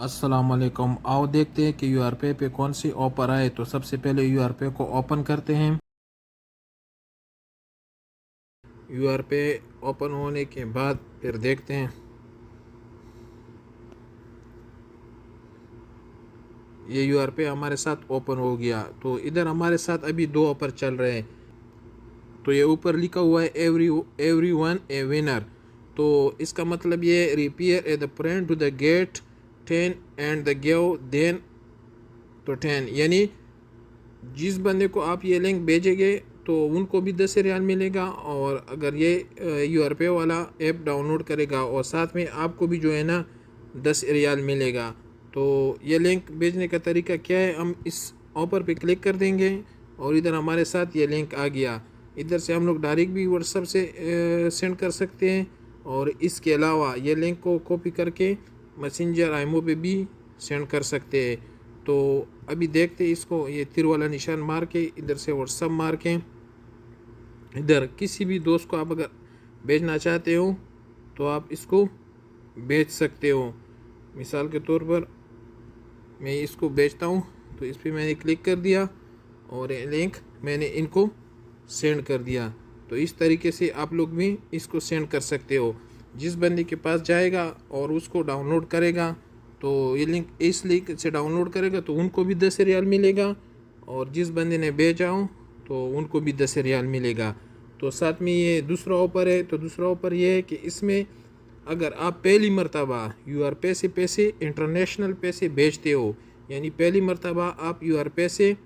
अस्सलामुअलैकुम। आओ देखते हैं कि यूआरपे पे कौन सी ऑफर आए। तो सबसे पहले यूआरपे को ओपन करते हैं। यूआरपे ओपन होने के बाद फिर देखते हैं। ये यूआरपे हमारे साथ ओपन हो गया। तो इधर हमारे साथ अभी दो ऑफर चल रहे हैं। तो ये ऊपर लिखा हुआ है एवरी वन ए विनर। तो इसका मतलब ये repair a the friend to the get 10 and the give then तो 10, यानी जिस बंदे को आप ये लिंक भेजेंगे तो उनको भी 10 रियाल मिलेगा, और अगर ये यूआरपे वाला ऐप डाउनलोड करेगा और साथ में आपको भी जो है ना 10 रियाल मिलेगा। तो ये लिंक भेजने का तरीका क्या है, हम इस ऑफर पे क्लिक कर देंगे और इधर हमारे साथ ये लिंक आ गया। इधर से हम लोग डायरेक्ट भी व्हाट्सएप से सेंड कर सकते हैं, और इसके अलावा ये लिंक को कॉपी करके मैसेंजर आईमो पे भी सेंड कर सकते हैं। तो अभी देखते हैं इसको, ये तीर वाला निशान मार के इधर से व्हाट्सएप मार के इधर किसी भी दोस्त को आप अगर भेजना चाहते हो तो आप इसको भेज सकते हो। मिसाल के तौर पर मैं इसको भेजता हूँ, तो इस पर मैंने क्लिक कर दिया और ये लिंक मैंने इनको सेंड कर दिया। तो इस तरीके से आप लोग भी इसको सेंड कर सकते हो। जिस बंदे के पास जाएगा और उसको डाउनलोड करेगा, तो ये लिंक इस लिंक से डाउनलोड करेगा तो उनको भी 10 रियाल मिलेगा, और जिस बंदे ने भेजा हो तो उनको भी 10 रियाल मिलेगा। तो साथ में ये दूसरा ऑफर है। तो दूसरा ऑफर ये है कि इसमें अगर आप पहली मर्तबा यूआरपे से पैसे इंटरनेशनल पैसे भेजते हो, यानी पहली मर्तबा आप यूआरपे से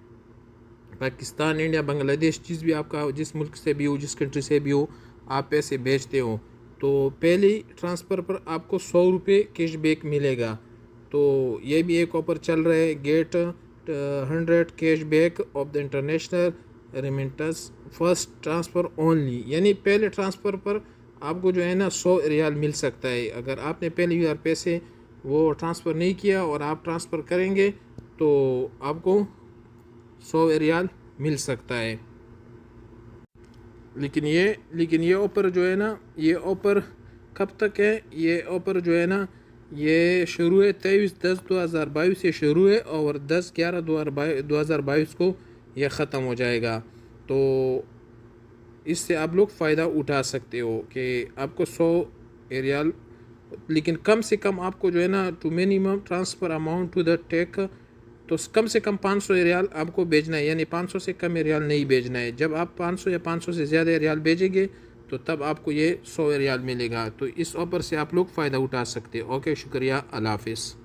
पाकिस्तान, इंडिया, बांग्लादेश, जिस मुल्क से भी हो, जिस कंट्री से भी हो, आप पैसे भेजते हो, तो पहली ट्रांसफ़र पर आपको 100 रुपये कैशबैक मिलेगा। तो ये भी एक ऑफर चल रहा है, get 100 cashback off the international remittance first transfer only, यानी पहले ट्रांसफ़र पर आपको जो है ना 100 रियाल मिल सकता है। अगर आपने पहले यूआरपे से वो ट्रांसफ़र नहीं किया और आप ट्रांसफ़र करेंगे तो आपको 100 रियाल मिल सकता है। लेकिन ये ऑफ़र जो है ना, ये ऑफ़र कब तक है? ये ऑफ़र जो है ना, ये शुरू है 23/10/2022 से शुरू है, और 10/11/2022 को यह ख़त्म हो जाएगा। तो इससे आप लोग फ़ायदा उठा सकते हो कि आपको 100 रियाल, लेकिन कम से कम आपको जो है ना to minimum transfer amount to the take, तो कम से कम 500 रियाल आपको भेजना है, यानी 500 से कम रियाल नहीं भेजना है। जब आप 500 या 500 से ज़्यादा रियाल भेजेंगे तो तब आपको ये 100 रियाल मिलेगा। तो इस ऑफ़र से आप लोग फ़ायदा उठा सकते हैं। ओके, शुक्रिया, अल्लाह हाफ़िज़।